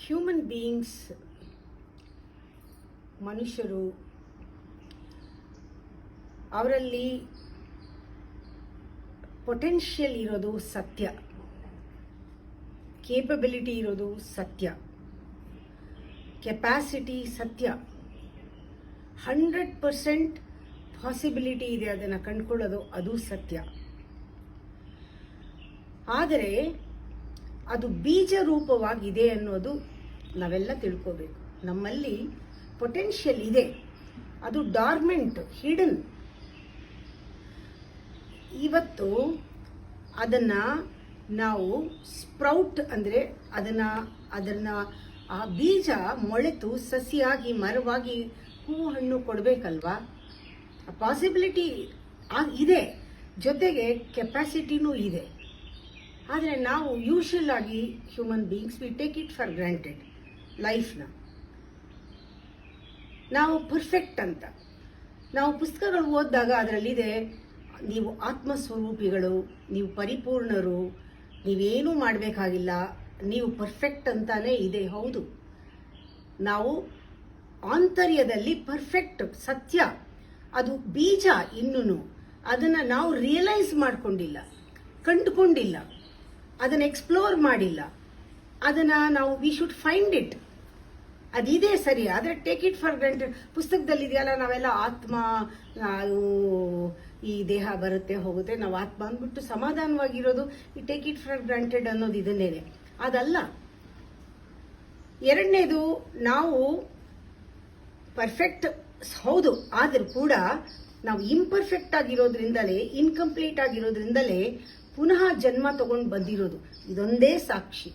Human beings ಮನುಷ್ಯರು ಅವರಲ್ಲಿ potential ಇರೋದು ಸತ್ಯ, ಕೇಪಬಿಲಿಟಿ ಇರೋದು ಸತ್ಯ, ಕೆಪಾಸಿಟಿ ಸತ್ಯ, 100% ಪಾಸಿಬಿಲಿಟಿ ಇದೆ ಅದನ್ನು ಕಂಡುಕೊಳ್ಳೋದು ಅದು ಸತ್ಯ. ಆದರೆ ಅದು ಬೀಜ ರೂಪವಾಗಿದೆ ಅನ್ನೋದು ನಾವೆಲ್ಲ ತಿಳ್ಕೋಬೇಕು. ನಮ್ಮಲ್ಲಿ ಪೊಟೆನ್ಷಿಯಲ್ ಇದೆ, ಅದು ಡಾರ್ಮೆಂಟ್, ಹಿಡನ್. ಇವತ್ತು ಅದನ್ನು ನಾವು ಸ್ಪ್ರೌಟ್ ಅಂದರೆ ಅದನ್ನು ಆ ಬೀಜ ಮೊಳೆತು ಸಸಿಯಾಗಿ ಮರವಾಗಿ ಹೂವು ಹಣ್ಣು ಕೊಡಬೇಕಲ್ವಾ? ಆ ಪಾಸಿಬಿಲಿಟಿ ಇದೆ, ಜೊತೆಗೆ ಕೆಪಾಸಿಟಿನೂ ಇದೆ. ಆದರೆ ನಾವು ಯೂಶುವಲ್ ಆಗಿ human beings we take it for granted. ಲೈಫ್ನ ನಾವು ಪರ್ಫೆಕ್ಟ್ ಅಂತ ನಾವು ಪುಸ್ತಕಗಳು ಓದಿದಾಗ ಅದರಲ್ಲಿದೆ, ನೀವು ಆತ್ಮಸ್ವರೂಪಿಗಳು, ನೀವು ಪರಿಪೂರ್ಣರು, ನೀವೇನೂ ಮಾಡಬೇಕಾಗಿಲ್ಲ, ನೀವು ಪರ್ಫೆಕ್ಟ್ ಅಂತಾನೆ ಇದೆ. ಹೌದು, ನಾವು ಆಂತರ್ಯದಲ್ಲಿ ಪರ್ಫೆಕ್ಟ್ ಸತ್ಯ, ಅದು ಬೀಜ. ಇನ್ನೂ ಅದನ್ನು ನಾವು ರಿಯಲೈಸ್ ಮಾಡಿಕೊಂಡಿಲ್ಲ, ಕಂಡುಕೊಂಡಿಲ್ಲ, ಅದನ್ನು ಎಕ್ಸ್ಪ್ಲೋರ್ ಮಾಡಿಲ್ಲ. ಅದನ್ನು ನಾವು ವಿ ಶುಡ್ ಫೈಂಡ್ ಇಟ್. ಅದಿದೆ ಸರಿ, ಆದರೆ ಟೇಕ್ ಇಟ್ ಫಾರ್ ಗ್ರಾಂಟೆಡ್. ಪುಸ್ತಕದಲ್ಲಿ ಇದೆಯಲ್ಲ, ನಾವೆಲ್ಲ ಆತ್ಮ, ಈ ದೇಹ ಬರುತ್ತೆ ಹೋಗುತ್ತೆ, ನಾವು ಆತ್ಮ ಅಂದ್ಬಿಟ್ಟು ಸಮಾಧಾನವಾಗಿರೋದು, ಈ ಟೇಕ್ ಇಟ್ ಫಾರ್ ಗ್ರಾಂಟೆಡ್ ಅನ್ನೋದು ಇದನ್ನೇನೆ. ಅದಲ್ಲ. ಎರಡನೇದು, ನಾವು ಪರ್ಫೆಕ್ಟ್ ಹೌದು, ಆದರೂ ಕೂಡ ನಾವು ಇಂಪರ್ಫೆಕ್ಟ್ ಆಗಿರೋದ್ರಿಂದಲೇ, ಇನ್ಕಂಪ್ಲೀಟ್ ಆಗಿರೋದ್ರಿಂದಲೇ ಪುನಃ ಜನ್ಮ ತಗೊಂಡು ಬಂದಿರೋದು. ಇದೊಂದೇ ಸಾಕ್ಷಿ.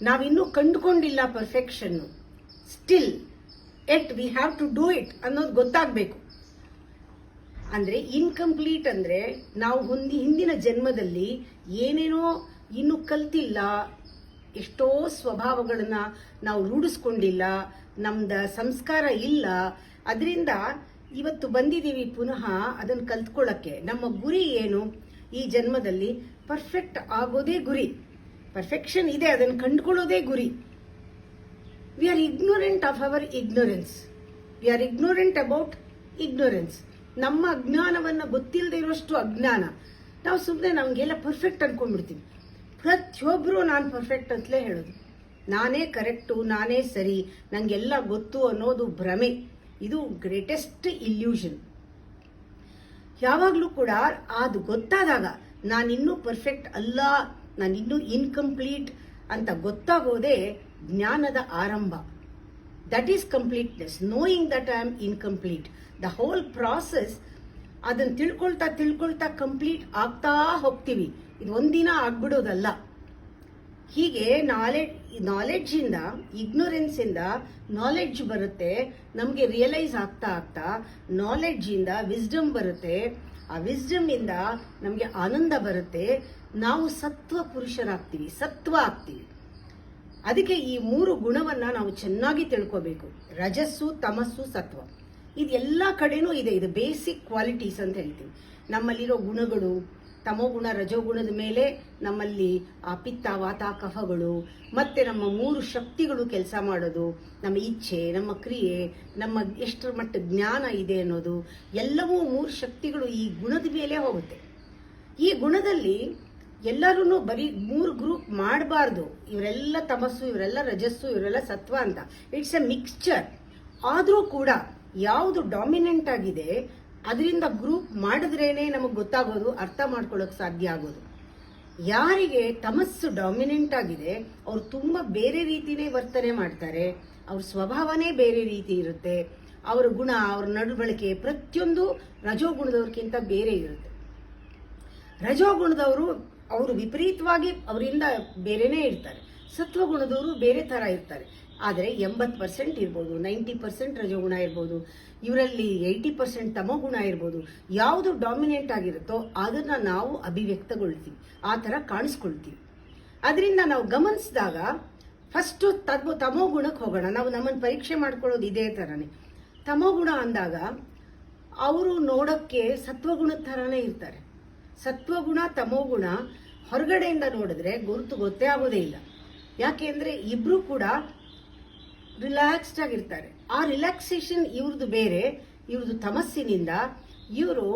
ನಾವಿನ್ನೂ ಕಂಡುಕೊಂಡಿಲ್ಲ ಪರ್ಫೆಕ್ಷನ್ನು. Still yet we have to do it ಅನ್ನೋದು ಗೊತ್ತಾಗಬೇಕು. ಅಂದರೆ ಇನ್ಕಂಪ್ಲೀಟ್ ಅಂದರೆ ನಾವು ಹಿಂದಿನ ಜನ್ಮದಲ್ಲಿ ಏನೇನೋ ಇನ್ನೂ ಕಲ್ತಿಲ್ಲ, ಎಷ್ಟೋ ಸ್ವಭಾವಗಳನ್ನು ನಾವು ರೂಢಿಸ್ಕೊಂಡಿಲ್ಲ, ನಮ್ದು ಸಂಸ್ಕಾರ ಇಲ್ಲ. ಅದರಿಂದ ಇವತ್ತು ಬಂದಿದ್ದೀವಿ ಪುನಃ ಅದನ್ನು ಕಲ್ತ್ಕೊಳ್ಳೋಕ್ಕೆ. ನಮ್ಮ ಗುರಿ ಏನು? ಈ ಜನ್ಮದಲ್ಲಿ ಪರ್ಫೆಕ್ಟ್ ಆಗೋದೇ ಗುರಿ. ಪರ್ಫೆಕ್ಷನ್ ಇದೆ, ಅದನ್ನು ಕಂಡುಕೊಳ್ಳೋದೇ ಗುರಿ. We are ignorant of our ignorance. We are ignorant about ignorance. ನಮ್ಮ ಅಜ್ಞಾನವನ್ನು ಗೊತ್ತಿಲ್ಲದೆ ಇರೋಷ್ಟು ಅಜ್ಞಾನ. ನಾವು ಸುಮ್ಮನೆ ನಮಗೆಲ್ಲ ಪರ್ಫೆಕ್ಟ್ ಅನ್ಕೊಂಡ್ಬಿಡ್ತೀವಿ. ಪ್ರತಿಯೊಬ್ಬರು ನಾನು ಪರ್ಫೆಕ್ಟ್ ಅಂತಲೇ ಹೇಳೋದು. ನಾನೇ ಕರೆಕ್ಟು, ನಾನೇ ಸರಿ, ನನಗೆಲ್ಲ ಗೊತ್ತು ಅನ್ನೋದು ಭ್ರಮೆ. ಇದು ಗ್ರೇಟೆಸ್ಟ್ ಇಲ್ಯೂಷನ್. ಯಾವಾಗಲೂ ಕೂಡ ಅದು ಗೊತ್ತಾದಾಗ ನಾನಿನ್ನೂ ಪರ್ಫೆಕ್ಟ್ ಅಲ್ಲ, ನಾನಿನ್ನೂ ಇನ್ಕಂಪ್ಲೀಟ್ ಅಂತ ಗೊತ್ತಾಗೋದೇ ಜ್ಞಾನದ ಆರಂಭ. That is completeness, knowing that I am incomplete. The whole process, ಅದನ್ನು ತಿಳ್ಕೊಳ್ತಾ ಕಂಪ್ಲೀಟ್ ಆಗ್ತಾ ಹೋಗ್ತೀವಿ. ಇದು ಒಂದಿನ ಆಗ್ಬಿಡೋದಲ್ಲ. ಹೀಗೆ ನಾಲೆಡ್ಜಿಂದ, ಇಗ್ನೋರೆನ್ಸಿಂದ ನಾಲೆಡ್ಜ್ ಬರುತ್ತೆ. ನಮಗೆ ರಿಯಲೈಸ್ ಆಗ್ತಾ ನಾಲೆಡ್ಜಿಂದ ವಿಸ್ಡಮ್ ಬರುತ್ತೆ. ಆ ವಿಸ್ಡಮ್ ಇಂದ ನಮಗೆ ಆನಂದ ಬರುತ್ತೆ. ನಾವು ಸತ್ವ ಪುರುಷರಾಗ್ತೀವಿ, ಸತ್ವ ಆಗ್ತೀವಿ. ಅದಕ್ಕೆ ಈ 3 ಗುಣವನ್ನು ನಾವು ಚೆನ್ನಾಗಿ ತಿಳ್ಕೋಬೇಕು. ರಜಸ್ಸು, ತಮಸ್ಸು, ಸತ್ವ. ಇದು ಎಲ್ಲ ಕಡೆನೂ ಇದೆ. ಇದು ಬೇಸಿಕ್ ಕ್ವಾಲಿಟೀಸ್ ಅಂತ ಹೇಳ್ತೀವಿ. ನಮ್ಮಲ್ಲಿರೋ ಗುಣಗಳು, ತಮೋಗುಣ, ರಜೋಗುಣದ ಮೇಲೆ ನಮ್ಮಲ್ಲಿ ಆ ಪಿತ್ತ, ವಾತ, ಕಫಗಳು, ಮತ್ತೆ ನಮ್ಮ 3 ಶಕ್ತಿಗಳು ಕೆಲಸ ಮಾಡೋದು. ನಮ್ಮ ಇಚ್ಛೆ, ನಮ್ಮ ಕ್ರಿಯೆ, ನಮ್ಮ ಎಷ್ಟರ ಮಟ್ಟ ಜ್ಞಾನ ಇದೆ ಅನ್ನೋದು ಎಲ್ಲವೂ 3 ಶಕ್ತಿಗಳು ಈ ಗುಣದ ಮೇಲೆ ಹೋಗುತ್ತೆ. ಈ ಗುಣದಲ್ಲಿ ಎಲ್ಲರೂ ಬರೀ 3 ಗ್ರೂಪ್ ಮಾಡಬಾರ್ದು. ಇವರೆಲ್ಲ ತಮಸ್ಸು, ಇವರೆಲ್ಲ ರಜಸ್ಸು, ಇವರೆಲ್ಲ ಸತ್ವ ಅಂತ. It's A mixture. ಆದರೂ ಕೂಡ ಯಾವುದು ಡಾಮಿನೆಂಟ್ ಆಗಿದೆ ಅದರಿಂದ ಗ್ರೂಪ್ ಮಾಡಿದ್ರೇನೆ ನಮಗೆ ಗೊತ್ತಾಗೋದು, ಅರ್ಥ ಮಾಡ್ಕೊಳ್ಳೋಕೆ ಸಾಧ್ಯ ಆಗೋದು. ಯಾರಿಗೆ ತಮಸ್ಸು ಡಾಮಿನೆಂಟ್ ಆಗಿದೆ ಅವ್ರು ತುಂಬ ಬೇರೆ ರೀತಿನೇ ವರ್ತನೆ ಮಾಡ್ತಾರೆ. ಅವ್ರ ಸ್ವಭಾವನೇ ಬೇರೆ ರೀತಿ ಇರುತ್ತೆ. ಅವರ ಗುಣ, ಅವ್ರ ನಡವಳಿಕೆ ಪ್ರತಿಯೊಂದು ರಜೋಗುಣದವ್ರಿಗಿಂತ ಬೇರೆ ಇರುತ್ತೆ. ರಜೋಗುಣದವರು ಅವರು ವಿಪರೀತವಾಗಿ ಅವರಿಂದ ಬೇರೆನೇ ಇರ್ತಾರೆ. ಸತ್ವಗುಣದವರು ಬೇರೆ ಥರ ಇರ್ತಾರೆ. ಆದರೆ 80% ಇರ್ಬೋದು, 90% ರಜೋಗುಣ ಇರ್ಬೋದು, ಇವರಲ್ಲಿ 80% ತಮೋಗುಣ ಇರ್ಬೋದು. ಯಾವುದು ಡಾಮಿನೆಂಟ್ ಆಗಿರುತ್ತೋ ಅದನ್ನು ನಾವು ಅಭಿವ್ಯಕ್ತಗೊಳ್ತೀವಿ, ಆ ಥರ ಕಾಣಿಸ್ಕೊಳ್ತೀವಿ. ಅದರಿಂದ ನಾವು ಗಮನಿಸಿದಾಗ ಫಸ್ಟು ತಮೋಗುಣಕ್ಕೆ ಹೋಗೋಣ. ನಾವು ನಮ್ಮನ್ನು ಪರೀಕ್ಷೆ ಮಾಡ್ಕೊಳ್ಳೋದು ಇದೇ ಥರನೇ. ತಮೋಗುಣ ಅಂದಾಗ ಅವರು ನೋಡೋಕ್ಕೆ ಸತ್ವಗುಣದ ಥರನೇ ಇರ್ತಾರೆ. ಸತ್ವಗುಣ, ತಮೋಗುಣ ಹೊರಗಡೆಯಿಂದ ನೋಡಿದ್ರೆ ಗೊತ್ತೇ ಆಗೋದೇ ಇಲ್ಲ. ಯಾಕೆಂದ್ರೆ ಇಬ್ರು ಕೂಡ ರಿಲ್ಯಾಕ್ಸ್ಡ್ ಆಗಿರ್ತಾರೆ. ಆ ರಿಲ್ಯಾಕ್ಸೇಷನ್ ಇವ್ರದ್ದು ಬೇರೆ, ಇವ್ರದ್ದು ತಮಸ್ಸಿನಿಂದ ಇವರು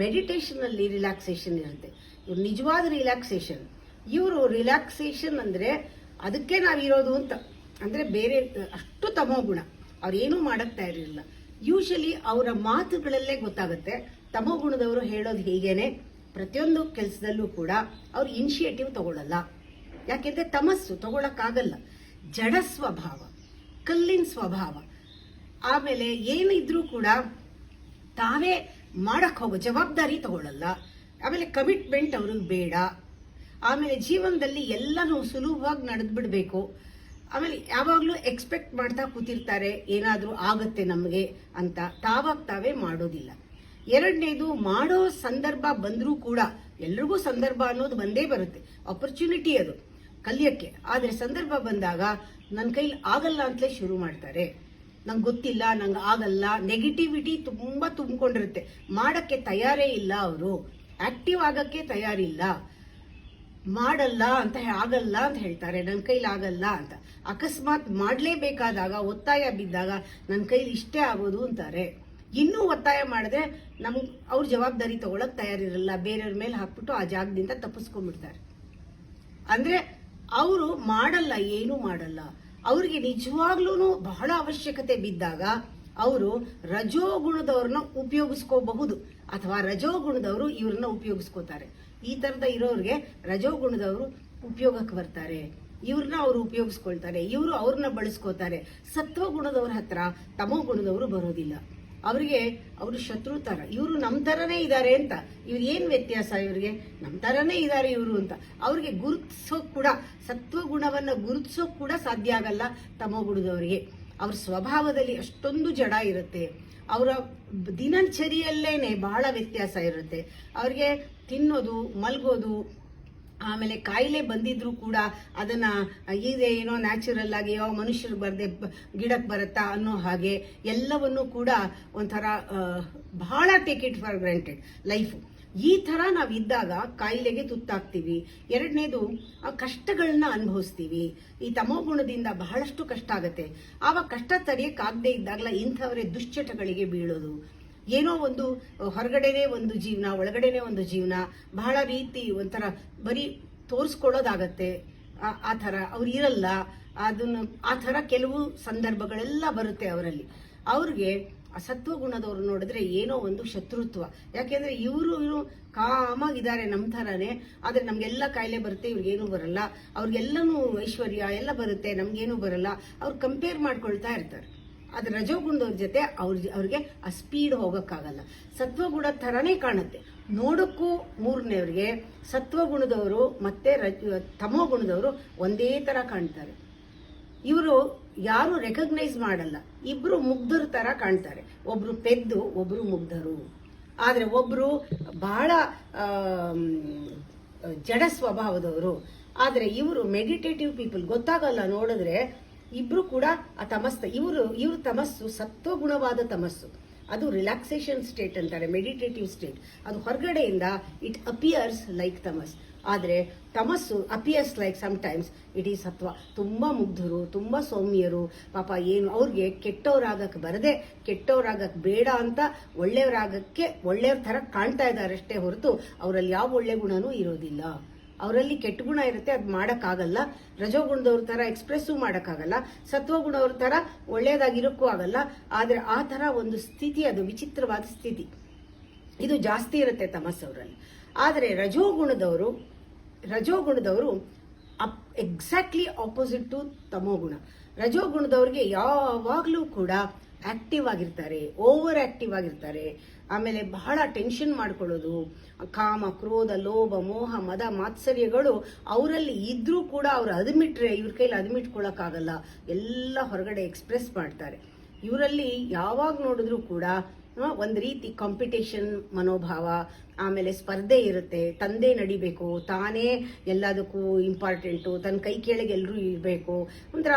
ಮೆಡಿಟೇಷನ್ ಅಲ್ಲಿ ರಿಲ್ಯಾಕ್ಸೇಷನ್ ಇರುತ್ತೆ. ಇವ್ರು ನಿಜವಾದ ರಿಲ್ಯಾಕ್ಸೇಷನ್. ಇವರು ರಿಲ್ಯಾಕ್ಸೇಷನ್ ಅಂದ್ರೆ ಅದಕ್ಕೆ ನಾವಿರೋದು ಅಂತ, ಅಂದ್ರೆ ಬೇರೆ ಅಷ್ಟು ತಮೋ ಗುಣ, ಅವ್ರೇನೂ ಮಾಡಕ್ ತಯಾರಿರಲಿಲ್ಲ. ಯೂಶಲಿ ಅವರ ಮಾತುಗಳಲ್ಲೇ ಗೊತ್ತಾಗುತ್ತೆ. ತಮೋ ಗುಣದವರು ಹೇಳೋದು ಹೀಗೇನೆ, ಪ್ರತಿಯೊಂದು ಕೆಲಸದಲ್ಲೂ ಕೂಡ ಅವ್ರು ಇನಿಷಿಯೇಟಿವ್ ತಗೊಳ್ಳಲ್ಲ. ಯಾಕೆಂದ್ರೆ ತಮಸ್ಸು ತಗೊಳಕ್ಕಾಗಲ್ಲ, ಜಡ ಸ್ವಭಾವ, ಕಲ್ಲಿನ ಸ್ವಭಾವ. ಆಮೇಲೆ ಏನಿದ್ರೂ ಕೂಡ ತಾವೇ ಮಾಡಕ್ ಹೋಗೋ ಜವಾಬ್ದಾರಿ ತಗೊಳ್ಳಲ್ಲ. ಆಮೇಲೆ ಕಮಿಟ್ಮೆಂಟ್ ಅವ್ರಿಗೆ ಬೇಡ. ಆಮೇಲೆ ಜೀವನದಲ್ಲಿ ಎಲ್ಲನೂ ಸುಲಭವಾಗಿ ನಡೆದ್ಬಿಡ್ಬೇಕು. ಆಮೇಲೆ ಯಾವಾಗ್ಲೂ ಎಕ್ಸ್ಪೆಕ್ಟ್ ಮಾಡ್ತಾ ಕೂತಿರ್ತಾರೆ, ಏನಾದ್ರೂ ಆಗತ್ತೆ ನಮಗೆ ಅಂತ. ತಾವೇ ಮಾಡೋದಿಲ್ಲ. ಎರಡನೇದು, ಮಾಡೋ ಸಂದರ್ಭ ಬಂದ್ರೂ ಕೂಡ, ಎಲ್ರಿಗೂ ಸಂದರ್ಭ ಅನ್ನೋದು ಬಂದೇ ಬರುತ್ತೆ, ಆಪರ್ಚುನಿಟಿ ಅದು ಕಲಿಯಕ್ಕೆ. ಆದ್ರೆ ಸಂದರ್ಭ ಬಂದಾಗ ನನ್ನ ಕೈಲಿ ಆಗಲ್ಲ ಅಂತಲೇ ಶುರು ಮಾಡ್ತಾರೆ. ನಂಗೆ ಗೊತ್ತಿಲ್ಲ, ನಂಗೆ ಆಗಲ್ಲ, ನೆಗೆಟಿವಿಟಿ ತುಂಬಾ ತುಂಬಿಕೊಂಡಿರುತ್ತೆ. ಮಾಡಕ್ಕೆ ತಯಾರೇ ಇಲ್ಲ, ಅವರು ಆಕ್ಟಿವ್ ಆಗಕ್ಕೆ ತಯಾರಿಲ್ಲ. ಮಾಡಲ್ಲ ಅಂತ, ಆಗಲ್ಲ ಅಂತ ಹೇಳ್ತಾರೆ, ನನ್ನ ಕೈಲಿ ಆಗಲ್ಲ ಅಂತ. ಅಕಸ್ಮಾತ್ ಮಾಡ್ಲೇಬೇಕಾದಾಗ, ಒತ್ತಾಯ ಬಿದ್ದಾಗ ನನ್ನ ಕೈಲಿ ಇಷ್ಟೇ ಆಗೋದು ಅಂತಾರೆ. ಇನ್ನೂ ಒತ್ತಾಯ ಮಾಡಿದ್ರೆ ಅವ್ರ ಜವಾಬ್ದಾರಿ ತಗೊಳಕ್ ತಯಾರಿರಲ್ಲ, ಬೇರೆಯವ್ರ ಮೇಲೆ ಹಾಕ್ಬಿಟ್ಟು ಆ ಜಾಗದಿಂದ ತಪ್ಪಿಸ್ಕೊಂಡ್ಬಿಡ್ತಾರೆ. ಅಂದ್ರೆ ಅವರು ಮಾಡಲ್ಲ, ಏನೂ ಮಾಡಲ್ಲ. ಅವ್ರಿಗೆ ನಿಜವಾಗ್ಲೂ ಬಹಳ ಅವಶ್ಯಕತೆ ಬಿದ್ದಾಗ ಅವರು ರಜೋಗುಣದವ್ರನ್ನ ಉಪಯೋಗಿಸ್ಕೋಬಹುದು, ಅಥವಾ ರಜೋಗುಣದವರು ಇವ್ರನ್ನ ಉಪಯೋಗಿಸ್ಕೋತಾರೆ. ಈ ತರದ ಇರೋರಿಗೆ ರಜೋಗುಣದವರು ಉಪಯೋಗಕ್ಕೆ ಬರ್ತಾರೆ, ಇವ್ರನ್ನ ಅವರು ಉಪಯೋಗಿಸ್ಕೊಳ್ತಾರೆ, ಇವರು ಅವ್ರನ್ನ ಬಳಸ್ಕೋತಾರೆ. ಸತ್ವಗುಣದವ್ರ ಹತ್ರ ತಮೋ ಗುಣದವರು ಬರೋದಿಲ್ಲ. ಅವ್ರಿಗೆ ಅವರು ಶತ್ರು ತರ, ಇವರು ನಮ್ ತರನೇ ಇದ್ದಾರೆ ಅಂತ. ಇವ್ರು ಏನ್ ವ್ಯತ್ಯಾಸ, ಇವ್ರಿಗೆ ನಮ್ ತರನೇ ಇದ್ದಾರೆ ಇವರು ಅಂತ ಅವ್ರಿಗೆ ಗುರುತಿಸೋಕ್ ಕೂಡ, ಸತ್ವಗುಣವನ್ನ ಗುರುತಿಸೋಕ್ ಕೂಡ ಸಾಧ್ಯ ಆಗಲ್ಲ ತಮೋ ಗುಣದವರಿಗೆ. ಅವ್ರ ಸ್ವಭಾವದಲ್ಲಿ ಅಷ್ಟೊಂದು ಜಡ ಇರುತ್ತೆ. ಅವರ ದಿನಚರಿಯಲ್ಲೇನೆ ಬಹಳ ವ್ಯತ್ಯಾಸ ಇರುತ್ತೆ. ಅವ್ರಿಗೆ ತಿನ್ನೋದು, ಮಲ್ಗೋದು, ಆಮೇಲೆ ಕಾಯಿಲೆ ಬಂದಿದ್ರು ಕೂಡ ಅದನ್ನ ಇದೆ ಏನೋ ನ್ಯಾಚುರಲ್ ಆಗಿ ಯಾವ ಮನುಷ್ಯರು ಬರದೆ ಗಿಡಕ್ಕೆ ಬರುತ್ತಾ ಅನ್ನೋ ಹಾಗೆ ಎಲ್ಲವನ್ನೂ ಕೂಡ ಒಂಥರ ಬಹಳ take it for granted life. ಈ ತರ ನಾವಿದ್ದಾಗ ಕಾಯಿಲೆಗೆ ತುತ್ತಾಗ್ತೀವಿ. ಎರಡನೇದು, ಆ ಕಷ್ಟಗಳನ್ನ ಅನುಭವಿಸ್ತೀವಿ. ಈ ತಮೋ ಗುಣದಿಂದ ಬಹಳಷ್ಟು ಕಷ್ಟ ಆಗತ್ತೆ. ಆವಾಗ ಕಷ್ಟ ತಡೆಯಕ್ಕಾಗದೆ ಇದ್ದಾಗಲ ಇಂಥವರೇ ದುಶ್ಚಟಗಳಿಗೆ ಬೀಳೋದು. ಏನೋ ಒಂದು ಹೊರಗಡೆನೆ ಒಂದು ಜೀವನ, ಒಳಗಡೆನೆ ಒಂದು ಜೀವನ, ಬಹಳ ರೀತಿ ಒಂಥರ ಬರೀ ತೋರಿಸ್ಕೊಳ್ಳೋದಾಗತ್ತೆ. ಆ ಥರ ಅವ್ರು ಇರಲ್ಲ. ಅದನ್ನು ಆ ಥರ ಕೆಲವು ಸಂದರ್ಭಗಳೆಲ್ಲ ಬರುತ್ತೆ ಅವರಲ್ಲಿ. ಅವ್ರಿಗೆ ಸತ್ವಗುಣದವ್ರು ನೋಡಿದ್ರೆ ಏನೋ ಒಂದು ಶತ್ರುತ್ವ. ಯಾಕೆಂದ್ರೆ ಇವರು ಕಾಮಾಗಿದ್ದಾರೆ ನಮ್ಮ ಥರನೇ, ಆದ್ರೆ ನಮ್ಗೆಲ್ಲ ಕಾಯಿಲೆ ಬರುತ್ತೆ, ಇವ್ರಿಗೇನು ಬರಲ್ಲ. ಅವ್ರಿಗೆಲ್ಲನೂ ಐಶ್ವರ್ಯ ಎಲ್ಲ ಬರುತ್ತೆ, ನಮ್ಗೇನು ಬರಲ್ಲ. ಅವ್ರು ಕಂಪೇರ್ ಮಾಡ್ಕೊಳ್ತಾ ಇರ್ತಾರೆ. ಆದ್ರೆ ರಜೋಗುಣದವ್ರ ಜೊತೆ ಅವ್ರಿಗೆ ಆ ಸ್ಪೀಡ್ ಹೋಗಕ್ಕಾಗಲ್ಲ. ಸತ್ವಗುಣ ಥರನೇ ಕಾಣುತ್ತೆ ನೋಡಕ್ಕೂ. ಮೂರನೇವ್ರಿಗೆ ಸತ್ವಗುಣದವರು ಮತ್ತೆ ತಮೋ ಗುಣದವರು ಒಂದೇ ತರ ಕಾಣ್ತಾರೆ. ಇವರು ಯಾರು ರೆಕಗ್ನೈಸ್ ಮಾಡಲ್ಲ. ಇಬ್ರು ಮುಗ್ಧರ ತರ ಕಾಣ್ತಾರೆ. ಒಬ್ರು ಪೆದ್ದು, ಒಬ್ರು ಮುಗ್ಧರು. ಆದ್ರೆ ಒಬ್ರು ಬಹಳ ಜಡ ಸ್ವಭಾವದವರು. ಆದ್ರೆ ಇವರು ಮೆಡಿಟೇಟಿವ್ ಪೀಪಲ್, ಗೊತ್ತಾಗಲ್ಲ ನೋಡಿದ್ರೆ. ಇಬ್ರು ಕೂಡ ಆ ಇವ್ರ ತಮಸ್ಸು ಸತ್ವಗುಣವಾದ ತಮಸ್ಸು. ಅದು ರಿಲ್ಯಾಕ್ಸೇಷನ್ ಸ್ಟೇಟ್ ಅಂತಾರೆ, ಮೆಡಿಟೇಟಿವ್ ಸ್ಟೇಟ್. ಅದು ಹೊರಗಡೆಯಿಂದ ಇಟ್ ಅಪಿಯರ್ಸ್ ಲೈಕ್ ತಮಸ್. ಆದ್ರೆ ತಮಸ್ಸು appears like sometimes it is ಸತ್ವ. ತುಂಬಾ ಮುಗ್ಧರು, ತುಂಬಾ ಸೌಮ್ಯರು. ಪಾಪ ಏನು ಅವ್ರಿಗೆ ಕೆಟ್ಟವರಾಗಕ್ಕೆ ಬರದೆ, ಕೆಟ್ಟವರಾಗಕ್ಕೆ ಬೇಡ ಅಂತ ಒಳ್ಳೆಯವ್ರ ತರ ಕಾಣ್ತಾ ಇದ್ದಾರೆ ಅಷ್ಟೇ ಹೊರತು ಅವರಲ್ಲಿ ಯಾವ ಒಳ್ಳೆ ಗುಣನೂ ಇರೋದಿಲ್ಲ. ಅವರಲ್ಲಿ ಕೆಟ್ಟ ಗುಣ ಇರುತ್ತೆ, ಅದು ಮಾಡಕ್ಕಾಗಲ್ಲ. ರಜೋಗುಣದವ್ರ ತರ ಎಕ್ಸ್ಪ್ರೆಸ್ಸು ಮಾಡಕ್ಕಾಗಲ್ಲ. ಸತ್ವಗುಣವ್ರ ತರ ಒಳ್ಳೇದಾಗಿರೋಕ್ಕೂ ಆಗಲ್ಲ. ಆದ್ರೆ ಆ ತರ ಒಂದು ಸ್ಥಿತಿ, ಅದು ವಿಚಿತ್ರವಾದ ಸ್ಥಿತಿ, ಇದು ಜಾಸ್ತಿ ಇರುತ್ತೆ ತಮಸ್ಸವರಲ್ಲಿ. ಆದ್ರೆ ರಜೋಗುಣದವರು ಎಕ್ಸಾಕ್ಟ್ಲಿ ಆಪೋಸಿಟ್ ಟು ತಮೋಗುಣ. ರಜೋಗುಣದವ್ರಿಗೆ ಯಾವಾಗ್ಲೂ ಕೂಡ ಆಕ್ಟಿವ್ ಆಗಿರ್ತಾರೆ, ಓವರ್ ಆಕ್ಟಿವ್ ಆಗಿರ್ತಾರೆ. ಆಮೇಲೆ ಬಹಳ ಟೆನ್ಷನ್ ಮಾಡ್ಕೊಳ್ಳೋದು, ಕಾಮ, ಕ್ರೋಧ, ಲೋಭ, ಮೋಹ, ಮದ, ಮಾತ್ಸರ್ಯಗಳು ಅವರಲ್ಲಿ ಇದ್ರೂ ಕೂಡ ಅವ್ರು ಅದ್ಮಿಟ್ರೆ ಇವ್ರ ಕೈಲಿ ಅದ್ಮಿಟ್ಕೊಳಕ್ಕಾಗಲ್ಲ. ಎಲ್ಲ ಹೊರಗಡೆ ಎಕ್ಸ್ಪ್ರೆಸ್ ಮಾಡ್ತಾರೆ. ಇವರಲ್ಲಿ ಯಾವಾಗ ನೋಡಿದ್ರು ಕೂಡ ಒಂದು ರೀತಿ ಕಾಂಪಿಟೇಷನ್ ಮನೋಭಾವ, ಆಮೇಲೆ ಸ್ಪರ್ಧೆ ಇರುತ್ತೆ. ತಂದೆ ನಡಿಬೇಕು, ತಾನೇ ಎಲ್ಲದಕ್ಕೂ ಇಂಪಾರ್ಟೆಂಟು, ತನ್ನ ಕೈ ಕೆಳಗೆ ಎಲ್ಲರೂ ಇರಬೇಕು, ಒಂಥರ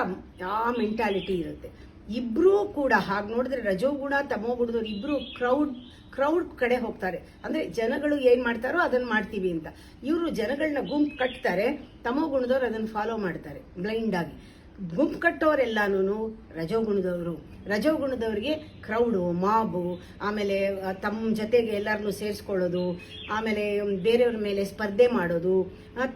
ಆ ಮೆಂಟಾಲಿಟಿ ಇರುತ್ತೆ. ಇಬ್ರು ಕೂಡ ಹಾಗೆ ನೋಡಿದ್ರೆ ರಜೋಗುಣ ತಮೋಗುಣದವ್ರು ಇಬ್ರು ಕ್ರೌಡ್ ಕಡೆ ಹೋಗ್ತಾರೆ. ಅಂದ್ರೆ ಜನಗಳು ಏನ್ ಮಾಡ್ತಾರೋ ಅದನ್ನ ಮಾಡ್ತೀವಿ ಅಂತ. ಇವರು ಜನಗಳನ್ನ ಗುಂಪು ಕಟ್ತಾರೆ, ತಮೋ ಗುಣದವ್ರು ಅದನ್ನ ಫಾಲೋ ಮಾಡ್ತಾರೆ ಬ್ಲೈಂಡ್ ಆಗಿ. ಗುಂಪು ಕಟ್ಟೋರೆಲ್ಲಾನು ರಜೋಗುಣದವರು. ರಜೋಗುಣದವ್ರಿಗೆ ಕ್ರೌಡು, ಮಾಬು, ಆಮೇಲೆ ತಮ್ಮ ಜೊತೆಗೆ ಎಲ್ಲರನ್ನೂ ಸೇರಿಸ್ಕೊಳ್ಳೋದು, ಆಮೇಲೆ ಬೇರೆಯವ್ರ ಮೇಲೆ ಸ್ಪರ್ಧೆ ಮಾಡೋದು,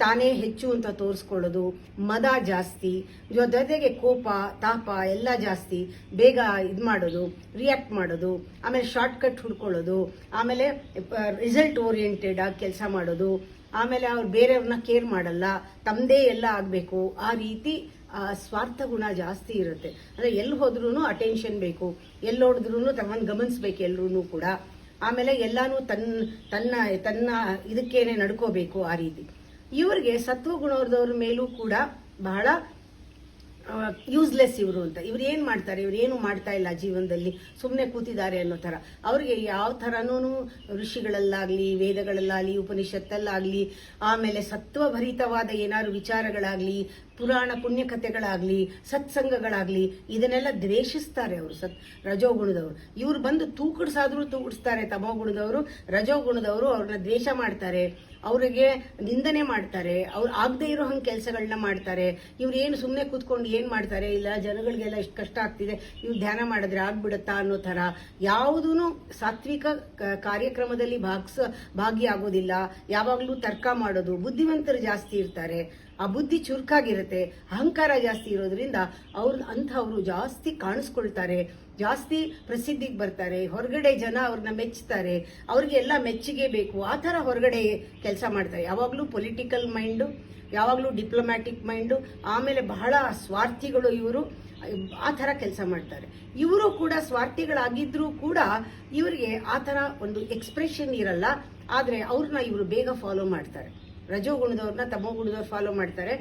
ತಾನೇ ಹೆಚ್ಚು ಅಂತ ತೋರಿಸ್ಕೊಳ್ಳೋದು, ಮದ ಜಾಸ್ತಿ, ಜೊತೆಗೆ ಕೋಪ ತಾಪ ಎಲ್ಲ ಜಾಸ್ತಿ, ಬೇಗ ಇದು ಮಾಡೋದು, ರಿಯಾಕ್ಟ್ ಮಾಡೋದು, ಆಮೇಲೆ ಶಾರ್ಟ್ಕಟ್ ಹುಡ್ಕೊಳ್ಳೋದು, ಆಮೇಲೆ ರಿಸಲ್ಟ್ ಓರಿಯೆಂಟೆಡ್ ಆಗಿ ಕೆಲಸ ಮಾಡೋದು, ಆಮೇಲೆ ಅವ್ರು ಬೇರೆಯವ್ರನ್ನ ಕೇರ್ ಮಾಡಲ್ಲ, ತಮ್ಮದೇ ಎಲ್ಲ ಆಗಬೇಕು. ಆ ರೀತಿ ಸ್ವಾರ್ಥ ಗುಣ ಜಾಸ್ತಿ ಇರುತ್ತೆ. ಅಂದ್ರೆ ಎಲ್ಲಿ ಹೋದ್ರೂ ಅಟೆನ್ಷನ್ ಬೇಕು, ಎಲ್ಲಿ ನೋಡಿದ್ರು ತಮ್ಮನ್ನು ಗಮನಿಸ್ಬೇಕು ಎಲ್ಲರೂ ಕೂಡ. ಆಮೇಲೆ ಎಲ್ಲಾನು ತನ್ನ ತನ್ನ ಇದಕ್ಕೇನೆ ನಡ್ಕೋಬೇಕು. ಆ ರೀತಿ ಇವ್ರಿಗೆ ಸತ್ವಗುಣದವ್ರ ಮೇಲೂ ಕೂಡ ಬಹಳ ಯೂಸ್ಲೆಸ್ ಇವರು ಅಂತ. ಇವ್ರು ಏನ್ ಮಾಡ್ತಾರೆ, ಇವ್ರು ಏನು ಮಾಡ್ತಾ ಇಲ್ಲ ಜೀವನದಲ್ಲಿ, ಸುಮ್ಮನೆ ಕೂತಿದ್ದಾರೆ ಅನ್ನೋ ತರ. ಅವ್ರಿಗೆ ಯಾವ ಥರನೂ ಋಷಿಗಳಲ್ಲಾಗ್ಲಿ, ವೇದಗಳಲ್ಲಾಗ್ಲಿ, ಉಪನಿಷತ್ತಲ್ಲಾಗ್ಲಿ, ಆಮೇಲೆ ಸತ್ವಭರಿತವಾದ ಏನಾದ್ರು ವಿಚಾರಗಳಾಗ್ಲಿ, ಪುರಾಣ ಪುಣ್ಯಕಥೆಗಳಾಗ್ಲಿ, ಸತ್ಸಂಗಗಳಾಗ್ಲಿ, ಇದನ್ನೆಲ್ಲ ದ್ವೇಷಿಸ್ತಾರೆ ಅವರು ರಜೋಗುಣದವರು. ಇವ್ರು ಬಂದು ತೂಕಡಿಸಾದ್ರೂ ತೂಕಡಿಸ್ತಾರೆ ತಮೋಗುಣದವರು. ರಜೋಗುಣದವರು ಅವ್ರನ್ನ ದ್ವೇಷ ಮಾಡ್ತಾರೆ, ಅವರಿಗೆ ನಿಂದನೆ ಮಾಡ್ತಾರೆ, ಅವ್ರು ಆಗದೆ ಇರೋ ಹಂಗೆ ಕೆಲಸಗಳನ್ನ ಮಾಡ್ತಾರೆ. ಇವ್ರು ಏನು ಸುಮ್ಮನೆ ಕೂತ್ಕೊಂಡು ಏನ್ ಮಾಡ್ತಾರೆ, ಇಲ್ಲ ಜನಗಳಿಗೆಲ್ಲ ಇಷ್ಟು ಕಷ್ಟ ಆಗ್ತಿದೆ, ಇವ್ರು ಧ್ಯಾನ ಮಾಡಿದ್ರೆ ಆಗ್ಬಿಡುತ್ತಾ ಅನ್ನೋ ತರ ಯಾವುದೂ ಸಾತ್ವಿಕ ಕಾರ್ಯಕ್ರಮದಲ್ಲಿ ಭಾಗಿಯಾಗೋದಿಲ್ಲ. ಯಾವಾಗಲೂ ತರ್ಕ ಮಾಡೋದು. ಬುದ್ಧಿವಂತರು ಜಾಸ್ತಿ ಇರ್ತಾರೆ, ಆ ಬುದ್ಧಿ ಚುರುಕಾಗಿರುತ್ತೆ, ಅಹಂಕಾರ ಜಾಸ್ತಿ ಇರೋದ್ರಿಂದ ಅಂಥವ್ರು ಜಾಸ್ತಿ ಕಾಣಿಸ್ಕೊಳ್ತಾರೆ, ಜಾಸ್ತಿ ಪ್ರಸಿದ್ಧಿಗೆ ಬರ್ತಾರೆ. ಹೊರಗಡೆ ಜನ ಅವ್ರನ್ನ ಮೆಚ್ಚುತ್ತಾರೆ, ಅವ್ರಿಗೆಲ್ಲ ಮೆಚ್ಚುಗೆ ಬೇಕು. ಆ ಥರ ಹೊರಗಡೆ ಕೆಲಸ ಮಾಡ್ತಾರೆ. ಯಾವಾಗಲೂ ಪೊಲಿಟಿಕಲ್ ಮೈಂಡು, ಯಾವಾಗಲೂ ಡಿಪ್ಲೊಮ್ಯಾಟಿಕ್ ಮೈಂಡು, ಆಮೇಲೆ ಬಹಳ ಸ್ವಾರ್ಥಿಗಳು ಇವರು. ಆ ಥರ ಕೆಲಸ ಮಾಡ್ತಾರೆ. ಇವರು ಕೂಡ ಸ್ವಾರ್ಥಿಗಳಾಗಿದ್ರೂ ಕೂಡ ಇವರಿಗೆ ಆ ಥರ ಒಂದು ಎಕ್ಸ್ಪ್ರೆಷನ್ ಇರಲ್ಲ. ಆದರೆ ಅವ್ರನ್ನ ಇವರು ಬೇಗ ಫಾಲೋ ಮಾಡ್ತಾರೆ. ರಜೋಗುಣದವ್ರನ್ನ ತಮೋಗುಣದವ್ರು ಫಾಲೋ ಮಾಡ್ತಾರೆ.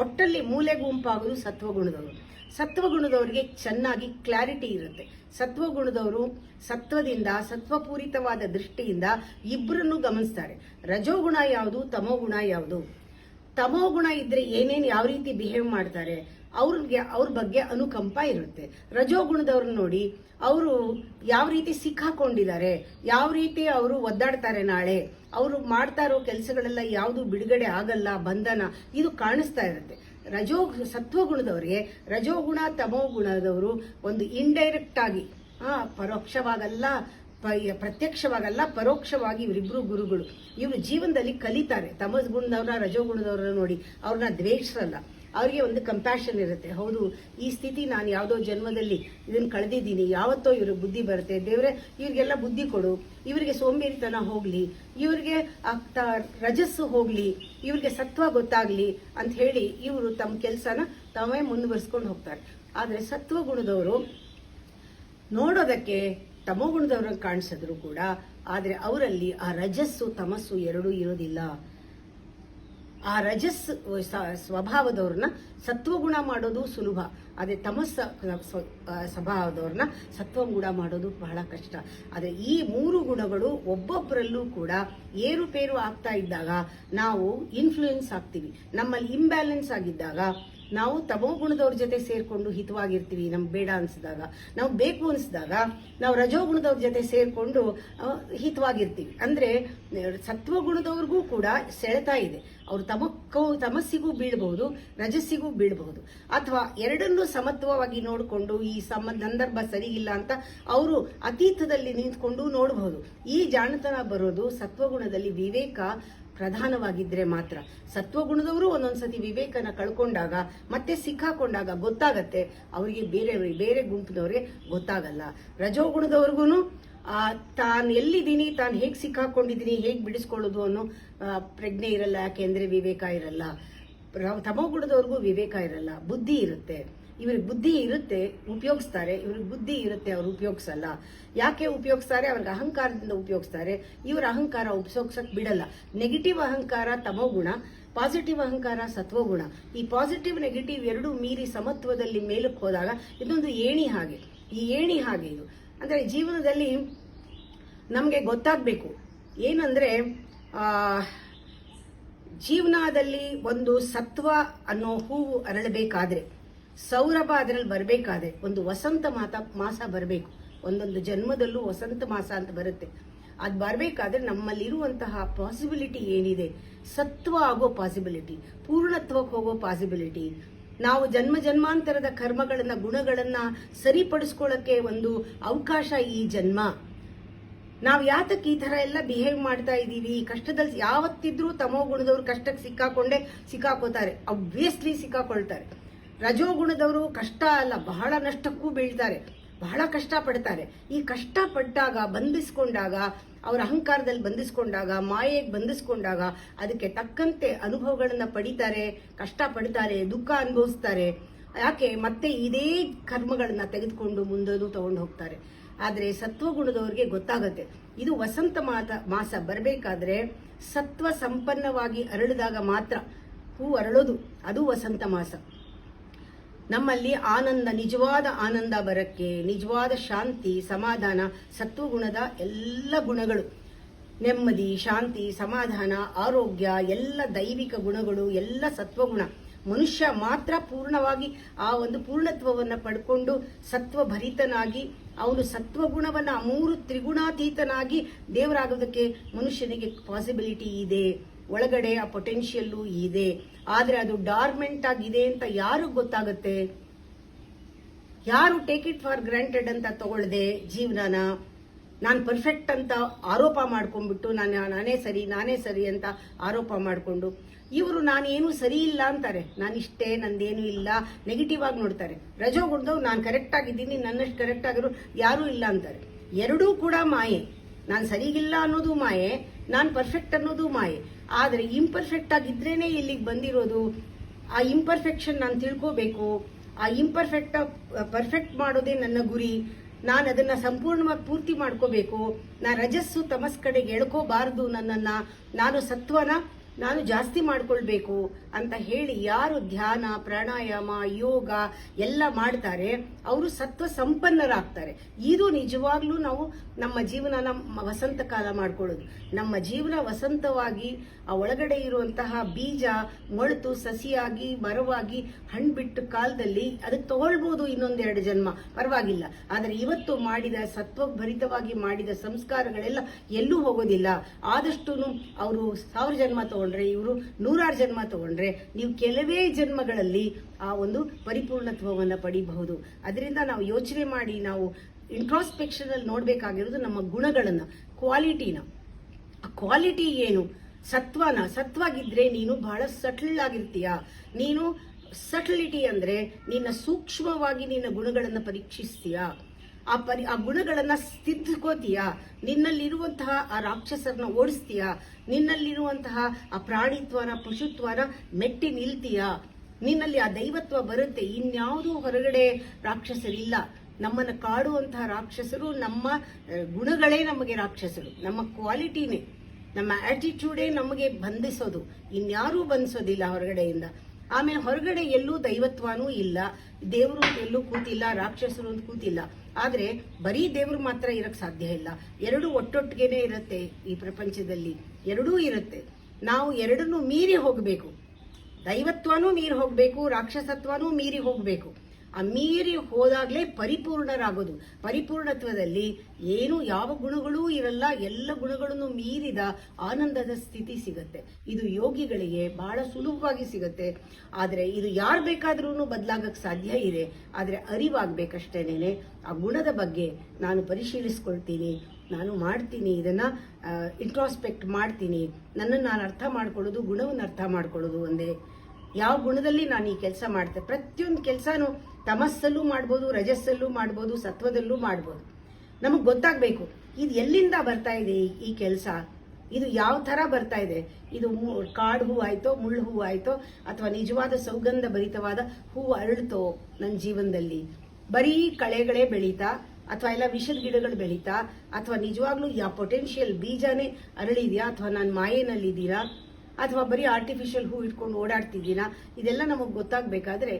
ಒಟ್ಟಲ್ಲಿ ಮೂಲೆ ಗುಂಪಾಗೋದು ಸತ್ವಗುಣದವರು. ಸತ್ವಗುಣದವರಿಗೆ ಚೆನ್ನಾಗಿ ಕ್ಲಾರಿಟಿ ಇರುತ್ತೆ. ಸತ್ವಗುಣದವರು ಸತ್ವದಿಂದ, ಸತ್ವಪೂರಿತವಾದ ದೃಷ್ಟಿಯಿಂದ ಇಬ್ಬರನ್ನು ಗಮನಿಸ್ತಾರೆ. ರಜೋಗುಣ ಯಾವುದು, ತಮೋಗುಣ ಯಾವುದು. ತಮೋಗುಣ ಇದ್ರೆ ಏನೇನು ಯಾವ ರೀತಿ ಬಿಹೇವ್ ಮಾಡ್ತಾರೆ, ಅವ್ರ ಬಗ್ಗೆ ಅನುಕಂಪ ಇರುತ್ತೆ. ರಜೋಗುಣದವ್ರನ್ನ ನೋಡಿ, ಅವರು ಯಾವ ರೀತಿ ಸಿಕ್ಕಾಕೊಂಡಿದ್ದಾರೆ, ಯಾವ ರೀತಿ ಅವರು ಒದ್ದಾಡ್ತಾರೆ, ನಾಳೆ ಅವರು ಮಾಡ್ತಾ ಇರೋ ಕೆಲಸಗಳೆಲ್ಲ ಯಾವುದು ಬಿಡುಗಡೆ ಆಗಲ್ಲ, ಬಂಧನ, ಇದು ಕಾಣಿಸ್ತಾ ಇರುತ್ತೆ. ಸತ್ವಗುಣದವರಿಗೆ ರಜೋಗುಣ ತಮೋಗುಣದವರು ಒಂದು ಇಂಡೈರೆಕ್ಟ್ ಆಗಿ, ಪರೋಕ್ಷವಾಗಲ್ಲ, ಪ್ರತ್ಯಕ್ಷವಾಗಲ್ಲ, ಪರೋಕ್ಷವಾಗಿ ಇವರಿಬ್ರು ಗುರುಗಳು. ಇವರು ಜೀವನದಲ್ಲಿ ಕಲಿತಾರೆ. ತಮೋಗುಣದವ್ರನ್ನ ರಜೋಗುಣದವ್ರನ್ನ ನೋಡಿ ಅವ್ರನ್ನ ದ್ವೇಷಿಸಲ್ಲ. ಅವರಿಗೆ ಒಂದು ಕಂಪ್ಯಾಷನ್ ಇರುತ್ತೆ. ಹೌದು, ಈ ಸ್ಥಿತಿ ನಾನು ಯಾವುದೋ ಜನ್ಮದಲ್ಲಿ ಇದನ್ನು ಕಳೆದಿದ್ದೀನಿ, ಯಾವತ್ತೋ ಇವ್ರಿಗೆ ಬುದ್ಧಿ ಬರುತ್ತೆ, ದೇವ್ರೆ ಇವ್ರಿಗೆಲ್ಲ ಬುದ್ಧಿ ಕೊಡು, ಇವರಿಗೆ ಸೋಂಬೇರಿತನ ಹೋಗ್ಲಿ, ಇವರಿಗೆ ರಜಸ್ಸು ಹೋಗ್ಲಿ, ಇವ್ರಿಗೆ ಸತ್ವ ಗೊತ್ತಾಗ್ಲಿ ಅಂತ ಹೇಳಿ ಇವರು ತಮ್ಮ ಕೆಲಸನ ತಾವೇ ಮುಂದುವರಿಸ್ಕೊಂಡು ಹೋಗ್ತಾರೆ. ಆದರೆ ಸತ್ವಗುಣದವರು ನೋಡೋದಕ್ಕೆ ತಮೋಗುಣದವ್ರಿಗೆ ಕಾಣಿಸಿದ್ರು ಕೂಡ, ಆದರೆ ಅವರಲ್ಲಿ ಆ ರಜಸ್ಸು ತಮಸ್ಸು ಎರಡೂ ಇರೋದಿಲ್ಲ. ಆ ರಜಸ್ ಸ್ವಭಾವದವ್ರನ್ನ ಸತ್ವಗುಣ ಮಾಡೋದು ಸುಲಭ, ಆದರೆ ತಮಸ್ಸ ಸ್ವಭಾವದವ್ರನ್ನ ಸತ್ವಗುಣ ಮಾಡೋದು ಬಹಳ ಕಷ್ಟ. ಆದರೆ ಈ ಮೂರು ಗುಣಗಳು ಒಬ್ಬೊಬ್ಬರಲ್ಲೂ ಕೂಡ ಏರುಪೇರು ಆಗ್ತಾ ಇದ್ದಾಗ ನಾವು ಇನ್ಫ್ಲೂಯೆನ್ಸ್ ಆಗ್ತೀವಿ. ನಮ್ಮಲ್ಲಿ ಇಂಬ್ಯಾಲೆನ್ಸ್ ಆಗಿದ್ದಾಗ ನಾವು ತಮೋಗುಣದವ್ರ ಜೊತೆ ಸೇರ್ಕೊಂಡು ಹಿತವಾಗಿರ್ತೀವಿ. ನಮ್ಗೆ ಬೇಡ ಅನ್ಸಿದಾಗ, ನಾವು ಬೇಕು ಅನ್ಸಿದಾಗ ನಾವು ರಜೋಗುಣದವ್ರ ಜೊತೆ ಸೇರ್ಕೊಂಡು ಹಿತವಾಗಿರ್ತೀವಿ. ಅಂದ್ರೆ ಸತ್ವಗುಣದವ್ರಿಗೂ ಕೂಡ ಸೆಳೆತ ಇದೆ. ಅವರು ತಮಸ್ಸಿಗೂ ಬೀಳಬಹುದು, ರಜಸ್ಸಿಗೂ ಬೀಳಬಹುದು, ಅಥವಾ ಎರಡನ್ನೂ ಸಮತ್ವವಾಗಿ ನೋಡಿಕೊಂಡು ಈ ಸಂದರ್ಭ ಸರಿ ಇಲ್ಲ ಅಂತ ಅವರು ಅತೀತದಲ್ಲಿ ನಿಂತ್ಕೊಂಡು ನೋಡಬಹುದು. ಈ ಜಾಣತನ ಬರೋದು ಸತ್ವಗುಣದಲ್ಲಿ ವಿವೇಕ ಪ್ರಧಾನವಾಗಿದ್ರೆ ಮಾತ್ರ. ಸತ್ವಗುಣದವರು ಒಂದೊಂದ್ಸತಿ ವಿವೇಕನ ಕಳ್ಕೊಂಡಾಗ, ಮತ್ತೆ ಸಿಕ್ಕಾಕೊಂಡಾಗ ಗೊತ್ತಾಗತ್ತೆ ಅವರಿಗೆ, ಬೇರೆ ಗುಂಪಿನವ್ರಿಗೆ ಗೊತ್ತಾಗಲ್ಲ. ರಜೋಗುಣದವ್ರಿಗೂ ತಾನು ಎಲ್ಲಿದ್ದೀನಿ, ತಾನು ಹೇಗೆ ಸಿಕ್ಕಾಕೊಂಡಿದ್ದೀನಿ, ಹೇಗೆ ಬಿಡಿಸ್ಕೊಳ್ಳೋದು ಅನ್ನೋ ಪ್ರಜ್ಞೆ ಇರಲ್ಲ. ಯಾಕೆಂದ್ರೆ ವಿವೇಕ ಇರಲ್ಲ. ತಮೋಗುಣದವ್ರಿಗೂ ವಿವೇಕ ಇರಲ್ಲ, ಬುದ್ಧಿ ಇರುತ್ತೆ. ಇವ್ರಿಗೆ ಬುದ್ಧಿ ಇರುತ್ತೆ, ಉಪಯೋಗಿಸ್ತಾರೆ. ಇವ್ರಿಗೆ ಬುದ್ಧಿ ಇರುತ್ತೆ, ಅವ್ರು ಉಪಯೋಗಿಸಲ್ಲ. ಯಾಕೆ ಉಪಯೋಗಿಸ್ತಾರೆ? ಅವ್ರಿಗೆ ಅಹಂಕಾರದಿಂದ ಉಪಯೋಗಿಸ್ತಾರೆ. ಇವ್ರ ಅಹಂಕಾರ ಉಪಯೋಗಿಸಕ್ ಬಿಡಲ್ಲ. ನೆಗೆಟಿವ್ ಅಹಂಕಾರ ತಮೋಗುಣ, ಪಾಸಿಟಿವ್ ಅಹಂಕಾರ ಸತ್ವಗುಣ. ಈ ಪಾಸಿಟಿವ್ ನೆಗೆಟಿವ್ ಎರಡೂ ಮೀರಿ ಸಮತ್ವದಲ್ಲಿ ಮೇಲಕ್ಕೆ ಹೋದಾಗ ಇದೊಂದು ಏಣಿ ಹಾಗೆ. ಈ ಏಣಿ ಹಾಗೆ ಇದು. ಅಂದ್ರೆ ಜೀವನದಲ್ಲಿ ನಮಗೆ ಗೊತ್ತಾಗಬೇಕು ಏನಂದ್ರೆ, ಜೀವನದಲ್ಲಿ ಒಂದು ಸತ್ವ ಅನ್ನೋ ಹೂವು ಅರಳಬೇಕಾದ್ರೆ, ಸೌರಭ ಅದರಲ್ಲಿ ಬರಬೇಕಾದ್ರೆ ಒಂದು ವಸಂತ ಮಾಸ ಬರಬೇಕು. ಒಂದೊಂದು ಜನ್ಮದಲ್ಲೂ ವಸಂತ ಮಾಸ ಅಂತ ಬರುತ್ತೆ. ಅದು ಬರಬೇಕಾದ್ರೆ ನಮ್ಮಲ್ಲಿರುವಂತಹ ಪಾಸಿಬಿಲಿಟಿ ಏನಿದೆ, ಸತ್ವ ಆಗೋ ಪಾಸಿಬಿಲಿಟಿ, ಪೂರ್ಣತ್ವಕ್ಕೆ ಹೋಗೋ ಪಾಸಿಬಿಲಿಟಿ, ನಾವು ಜನ್ಮ ಜನ್ಮಾಂತರದ ಕರ್ಮಗಳನ್ನ ಗುಣಗಳನ್ನ ಸರಿಪಡಿಸ್ಕೊಳ್ಳಕ್ಕೆ ಒಂದು ಅವಕಾಶ ಈ ಜನ್ಮ. ನಾವು ಯಾತಕ್ಕೆ ಈ ತರ ಎಲ್ಲ ಬಿಹೇವ್ ಮಾಡ್ತಾ ಇದ್ದೀವಿ? ಕಷ್ಟದಲ್ಲಿ ಯಾವತ್ತಿದ್ರೂ ತಮೋ ಗುಣದವ್ರು ಕಷ್ಟಕ್ಕೆ ಸಿಕ್ಕಾಕೋತಾರೆ, ಅಬ್ವಿಯಸ್ಲಿ ಸಿಕ್ಕಾಕೊಳ್ತಾರೆ. ರಜೋ ಗುಣದವರು ಕಷ್ಟ ಅಲ್ಲ, ಬಹಳ ನಷ್ಟಕ್ಕೂ ಬೀಳ್ತಾರೆ, ಬಹಳ ಕಷ್ಟ ಪಡ್ತಾರೆ. ಈ ಕಷ್ಟ ಪಟ್ಟಾಗ, ಬಂಧಿಸ್ಕೊಂಡಾಗ, ಅವರ ಅಹಂಕಾರದಲ್ಲಿ ಬಂಧಿಸ್ಕೊಂಡಾಗ, ಮಾಯೆಗೆ ಬಂಧಿಸ್ಕೊಂಡಾಗ ಅದಕ್ಕೆ ತಕ್ಕಂತೆ ಅನುಭವಗಳನ್ನ ಪಡಿತಾರೆ, ಕಷ್ಟ ಪಡ್ತಾರೆ, ದುಃಖ ಅನುಭವಿಸ್ತಾರೆ. ಯಾಕೆ? ಮತ್ತೆ ಇದೇ ಕರ್ಮಗಳನ್ನ ತೆಗೆದುಕೊಂಡು ಮುಂದೂ ತಗೊಂಡು ಹೋಗ್ತಾರೆ. ಆದ್ರೆ ಸತ್ವಗುಣದವರಿಗೆ ಗೊತ್ತಾಗತ್ತೆ, ಇದು ವಸಂತ ಮಾಸ ಬರಬೇಕಾದ್ರೆ ಸತ್ವ ಸಂಪನ್ನವಾಗಿ ಅರಳಿದಾಗ ಮಾತ್ರ ಹೂ ಅರಳೋದು, ಅದು ವಸಂತ ಮಾಸ. ನಮ್ಮಲ್ಲಿ ಆನಂದ, ನಿಜವಾದ ಆನಂದ ಬರಕ್ಕೆ, ನಿಜವಾದ ಶಾಂತಿ, ಸಮಾಧಾನ, ಸತ್ವಗುಣದ ಎಲ್ಲ ಗುಣಗಳು, ನೆಮ್ಮದಿ, ಶಾಂತಿ, ಸಮಾಧಾನ, ಆರೋಗ್ಯ, ಎಲ್ಲ ದೈವಿಕ ಗುಣಗಳು, ಎಲ್ಲ ಸತ್ವಗುಣ. ಮನುಷ್ಯ ಮಾತ್ರ ಪೂರ್ಣವಾಗಿ ಆ ಒಂದು ಪೂರ್ಣತ್ವವನ್ನ ಪಡ್ಕೊಂಡು ಸತ್ವಭರಿತನಾಗಿ ಅವನು ಸತ್ವಗುಣವನ್ನ ಮೂರು ತ್ರಿಗುಣಾತೀತನಾಗಿ ದೇವರಾಗೋದಕ್ಕೆ ಮನುಷ್ಯನಿಗೆ ಪಾಸಿಬಿಲಿಟಿ ಇದೆ, ಒಳಗಡೆ ಆ ಪೊಟೆನ್ಷಿಯಲ್ಲು ಇದೆ. ಆದ್ರೆ ಅದು ಡಾರ್ಮೆಂಟ್ ಆಗಿದೆ ಅಂತ ಯಾರು ಗೊತ್ತಾಗುತ್ತೆ? ಯಾರು ಟೇಕ್ ಇಟ್ ಫಾರ್ ಗ್ರಾಂಟೆಡ್ ಅಂತ ತಗೊಳ್ಳದೆ ಜೀವನನ ನಾನು ಪರ್ಫೆಕ್ಟ್ ಅಂತ ಆರೋಪ ಮಾಡ್ಕೊಂಡ್ಬಿಟ್ಟು ನಾನೇ ಸರಿ ಅಂತ ಆರೋಪ ಮಾಡಿಕೊಂಡು ಇವರು ನಾನೇನು ಸರಿ ಇಲ್ಲ ಅಂತಾರೆ, ನಾನಿಷ್ಟೇ, ನಂದೇನು ಇಲ್ಲ, ನೆಗೆಟಿವ್ ಆಗಿ ನೋಡ್ತಾರೆ. ರಜೋಗುಣದವ್ರು ನಾನು ಕರೆಕ್ಟ್ ಆಗಿದ್ದೀನಿ, ನನ್ನಷ್ಟು ಕರೆಕ್ಟ್ ಆಗಿರೋ ಯಾರೂ ಇಲ್ಲ ಅಂತಾರೆ. ಎರಡೂ ಕೂಡ ಮಾಯೆ. ನಾನು ಸರಿಗಿಲ್ಲ ಅನ್ನೋದು ಮಾಯೆ, ನಾನು ಪರ್ಫೆಕ್ಟ್ ಅನ್ನೋದು ಮಾಯೆ. ಆದರೆ ಇಂಪರ್ಫೆಕ್ಟ್ ಆಗಿದ್ರೇನೆ ಇಲ್ಲಿಗೆ ಬಂದಿರೋದು. ಆ ಇಂಪರ್ಫೆಕ್ಷನ್ ನಾನು ತಿಳ್ಕೋಬೇಕು, ಆ ಪರ್ಫೆಕ್ಟ್ ಮಾಡೋದೇ ನನ್ನ ಗುರಿ. ನಾನು ಅದನ್ನ ಸಂಪೂರ್ಣವಾಗಿ ಪೂರ್ತಿ ಮಾಡ್ಕೋಬೇಕು. ನಾನು ರಜಸ್ಸು ತಮಸ್ ಕಡೆಗೆ ಎಳ್ಕೋಬಾರದು ನನ್ನನ್ನ, ನಾನು ಸತ್ವನ ನಾನು ಜಾಸ್ತಿ ಮಾಡ್ಕೊಳ್ಬೇಕು ಅಂತ ಹೇಳಿ ಯಾರು ಧ್ಯಾನ, ಪ್ರಾಣಾಯಾಮ, ಯೋಗ ಎಲ್ಲ ಮಾಡ್ತಾರೆ ಅವರು ಸತ್ವ ಸಂಪನ್ನರಾಗ್ತಾರೆ. ಇದು ನಿಜವಾಗ್ಲೂ ನಾವು ನಮ್ಮ ಜೀವನ ವಸಂತ ಕಾಲ ಮಾಡ್ಕೊಳ್ಳೋದು. ನಮ್ಮ ಜೀವನ ವಸಂತವಾಗಿ ಆ ಒಳಗಡೆ ಇರುವಂತಹ ಬೀಜ ಮೊಳತು ಸಸಿಯಾಗಿ ಮರವಾಗಿ ಹಣ್ಣು ಬಿಟ್ಟು ಕಾಲದಲ್ಲಿ ಅದಕ್ಕೆ ತಗೊಳ್ಬಹುದು ಇನ್ನೊಂದೆರಡು ಜನ್ಮ, ಪರವಾಗಿಲ್ಲ. ಆದರೆ ಇವತ್ತು ಮಾಡಿದ ಸತ್ವಭರಿತವಾಗಿ ಮಾಡಿದ ಸಂಸ್ಕಾರಗಳೆಲ್ಲ ಎಲ್ಲೂ ಹೋಗೋದಿಲ್ಲ. ಆದಷ್ಟು ಅವರು 1000 ಜನ್ಮ ತಗೊಂಡ್ರೆ, ಇವರು 100 ಜನ್ಮ ತಗೊಂಡ್ರೆ, ನೀವು ಕೆಲವೇ ಜನ್ಮಗಳಲ್ಲಿ ಆ ಒಂದು ಪರಿಪೂರ್ಣತ್ವವನ್ನು ಪಡಿಬಹುದು. ಅದರಿಂದ ನಾವು ಯೋಚನೆ ಮಾಡಿ, ನಾವು ಇಂಟ್ರಾಸ್ಪೆಕ್ಷನ್ ಅಲ್ಲಿ ನೋಡ್ಬೇಕಾಗಿರೋದು ನಮ್ಮ ಗುಣಗಳನ್ನ, ಕ್ವಾಲಿಟಿನ. ಆ ಕ್ವಾಲಿಟಿ ಏನು? ಸತ್ವಾಗಿದ್ರೆ ನೀನು ಬಹಳ ಸಟಲ್ ಆಗಿರ್ತೀಯ. ನೀನು ಸಟಲಿಟಿ ಅಂದ್ರೆ ನಿನ್ನ ಸೂಕ್ಷ್ಮವಾಗಿ ನಿನ್ನ ಗುಣಗಳನ್ನ ಪರೀಕ್ಷಿಸ್ತೀಯ, ಆ ಗುಣಗಳನ್ನ ಸ್ಥಿತಿಸ್ಕೋತೀಯ, ನಿನ್ನಲ್ಲಿರುವಂತಹ ಆ ರಾಕ್ಷಸರನ್ನ ಓಡಿಸ್ತೀಯ, ನಿನ್ನಲ್ಲಿರುವಂತಹ ಆ ಪ್ರಾಣಿತ್ವನ, ಪಶುತ್ವನ ಮೆಟ್ಟಿ ನಿಲ್ತೀಯ, ನಿನ್ನಲ್ಲಿ ಆ ದೈವತ್ವ ಬರುತ್ತೆ. ಇನ್ಯಾವುದೂ ಹೊರಗಡೆ ರಾಕ್ಷಸರಿಲ್ಲ. ನಮ್ಮನ್ನ ಕಾಡುವಂತಹ ರಾಕ್ಷಸರು ನಮ್ಮ ಗುಣಗಳೇ ನಮಗೆ ರಾಕ್ಷಸರು, ನಮ್ಮ ಕ್ವಾಲಿಟಿನೇ, ನಮ್ಮ ಆಟಿಟ್ಯೂಡೇ ನಮಗೆ ಬಂಧಿಸೋದು. ಇನ್ಯಾರೂ ಬಂಧಿಸೋದಿಲ್ಲ ಹೊರಗಡೆಯಿಂದ. ಆಮೇಲೆ ಹೊರಗಡೆ ಎಲ್ಲೂ ದೈವತ್ವನೂ ಇಲ್ಲ, ದೇವರು ಎಲ್ಲೂ ಕೂತಿಲ್ಲ, ರಾಕ್ಷಸರು ಅಂತ ಕೂತಿಲ್ಲ. ಆದ್ರೆ ಬರೀ ದೇವರು ಮಾತ್ರ ಇರಕ್ ಸಾಧ್ಯ ಇಲ್ಲ. ಎರಡೂ ಒಟ್ಟೊಟ್ಟಿಗೆನೆ ಇರುತ್ತೆ ಈ ಪ್ರಪಂಚದಲ್ಲಿ, ಎರಡೂ ಇರುತ್ತೆ. ನಾವು ಎರಡನ್ನೂ ಮೀರಿ ಹೋಗಬೇಕು, ದೈವತ್ವನೂ ಮೀರಿ ಹೋಗ್ಬೇಕು, ರಾಕ್ಷಸತ್ವನೂ ಮೀರಿ ಹೋಗ್ಬೇಕು. ಆ ಮೀರಿ ಹೋದಾಗ್ಲೇ ಪರಿಪೂರ್ಣರಾಗೋದು. ಪರಿಪೂರ್ಣತ್ವದಲ್ಲಿ ಏನು ಯಾವ ಗುಣಗಳೂ ಇರಲ್ಲ, ಎಲ್ಲ ಗುಣಗಳನ್ನು ಮೀರಿದ ಆನಂದದ ಸ್ಥಿತಿ ಸಿಗತ್ತೆ. ಇದು ಯೋಗಿಗಳಿಗೆ ಬಹಳ ಸುಲಭವಾಗಿ ಸಿಗತ್ತೆ. ಆದ್ರೆ ಇದು ಯಾರು ಬೇಕಾದ್ರೂ ಬದಲಾಗಕ್ಕೆ ಸಾಧ್ಯ ಇದೆ. ಆದ್ರೆ ಅರಿವಾಗ್ಬೇಕಷ್ಟೇನೆ. ಆ ಗುಣದ ಬಗ್ಗೆ ನಾನು ಪರಿಶೀಲಿಸ್ಕೊಳ್ತೀನಿ, ನಾನು ಮಾಡ್ತೀನಿ, ಇದನ್ನ ಇಂಟ್ರಾಸ್ಪೆಕ್ಟ್ ಮಾಡ್ತೀನಿ. ನನ್ನನ್ನು ನಾನು ಅರ್ಥ ಮಾಡ್ಕೊಳ್ಳೋದು, ಗುಣವನ್ನು ಅರ್ಥ ಮಾಡ್ಕೊಳ್ಳೋದು ಒಂದೇ. ಯಾವ ಗುಣದಲ್ಲಿ ನಾನು ಈ ಕೆಲಸ ಮಾಡ್ತೆ, ಪ್ರತಿಯೊಂದು ಕೆಲಸನೂ ತಮಸ್ಸಲ್ಲೂ ಮಾಡ್ಬೋದು, ರಜಸ್ಸಲ್ಲೂ ಮಾಡ್ಬೋದು, ಸತ್ವದಲ್ಲೂ ಮಾಡ್ಬೋದು. ನಮಗ್ ಗೊತ್ತಾಗ್ಬೇಕು ಇದು ಎಲ್ಲಿಂದ ಬರ್ತಾ ಇದೆ ಈ ಕೆಲಸ, ಇದು ಯಾವ ತರ ಬರ್ತಾ ಇದೆ. ಇದು ಕಾಡು ಹೂ ಆಯ್ತೋ, ಮುಳ್ಳು ಹೂ ಆಯ್ತೋ, ಅಥವಾ ನಿಜವಾದ ಸೌಗಂಧ ಭರಿತವಾದ ಹೂ ಅರಳ್ತೋ ನನ್ನ ಜೀವನದಲ್ಲಿ, ಬರೀ ಕಳೆಗಳೇ ಬೆಳೀತಾ, ಅಥವಾ ಎಲ್ಲ ವಿಷದ ಗಿಡಗಳು ಬೆಳೀತಾ, ಅಥವಾ ನಿಜವಾಗ್ಲೂ ಯಾವ ಪೊಟೆನ್ಷಿಯಲ್ ಬೀಜನೇ ಅರಳಿದ್ಯಾ, ಅಥವಾ ನಾನು ಮಾಯೆನಲ್ಲಿದ್ದೀರಾ, ಅಥವಾ ಬರೀ ಆರ್ಟಿಫಿಷಿಯಲ್ ಹೂ ಇಟ್ಕೊಂಡು ಓಡಾಡ್ತಿದ್ದೀನಾ, ಇದೆಲ್ಲ ನಮಗೆ ಗೊತ್ತಾಗಬೇಕಾದ್ರೆ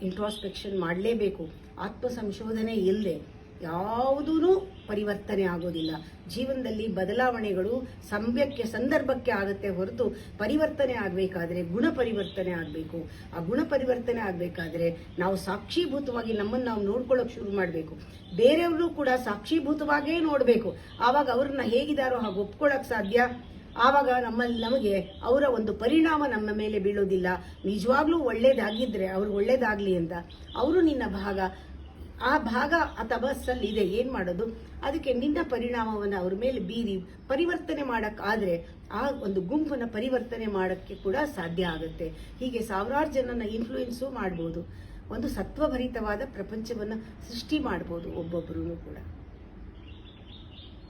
ಇಂಟ್ರಾಸ್ಪೆಕ್ಷನ್ ಮಾಡಲೇಬೇಕು. ಆತ್ಮ ಸಂಶೋಧನೆ ಇಲ್ಲದೆ ಯಾವುದೂ ಪರಿವರ್ತನೆ ಆಗೋದಿಲ್ಲ. ಜೀವನದಲ್ಲಿ ಬದಲಾವಣೆಗಳು ಸಂದರ್ಭಕ್ಕೆ ಆಗುತ್ತೆ ಹೊರತು ಪರಿವರ್ತನೆ ಆಗಬೇಕಾದ್ರೆ ಗುಣ ಪರಿವರ್ತನೆ ಆಗಬೇಕು. ಆ ಗುಣ ಪರಿವರ್ತನೆ ಆಗಬೇಕಾದ್ರೆ ನಾವು ಸಾಕ್ಷೀಭೂತವಾಗಿ ನಮ್ಮನ್ನು ನಾವು ನೋಡ್ಕೊಳ್ಳೋಕೆ ಶುರು ಮಾಡಬೇಕು. ಬೇರೆಯವರು ಕೂಡ ಸಾಕ್ಷೀಭೂತವಾಗೇ ನೋಡಬೇಕು. ಆವಾಗ ಅವ್ರನ್ನ ಹೇಗಿದಾರೋ ಹಾಗೆ ಒಪ್ಕೊಳ್ಳೋಕೆ ಸಾಧ್ಯ. ಆವಾಗ ನಮಗೆ ಅವರ ಒಂದು ಪರಿಣಾಮ ನಮ್ಮ ಮೇಲೆ ಬೀಳೋದಿಲ್ಲ. ನಿಜವಾಗ್ಲೂ ಒಳ್ಳೇದಾಗಿದ್ರೆ ಅವ್ರು ಒಳ್ಳೇದಾಗ್ಲಿ ಅಂತ ಅವರು ನಿನ್ನ ಭಾಗ, ಆ ಭಾಗ ಆ ತಪಸ್ಸಲ್ಲಿ ಇದೆ, ಏನ್ ಮಾಡೋದು, ಅದಕ್ಕೆ ನಿನ್ನ ಪರಿಣಾಮವನ್ನು ಅವ್ರ ಮೇಲೆ ಬೀರಿ ಪರಿವರ್ತನೆ ಮಾಡಕ್ಕಾದ್ರೆ ಆ ಒಂದು ಗುಂಪನ್ನ ಪರಿವರ್ತನೆ ಮಾಡಕ್ಕೆ ಕೂಡ ಸಾಧ್ಯ ಆಗುತ್ತೆ. ಹೀಗೆ ಸಾವಿರಾರು ಜನನ ಇನ್ಫ್ಲೂಯೆನ್ಸು ಮಾಡ್ಬೋದು. ಒಂದು ಸತ್ವಭರಿತವಾದ ಪ್ರಪಂಚವನ್ನ ಸೃಷ್ಟಿ ಮಾಡ್ಬೋದು ಒಬ್ಬೊಬ್ಬರೂ ಕೂಡ.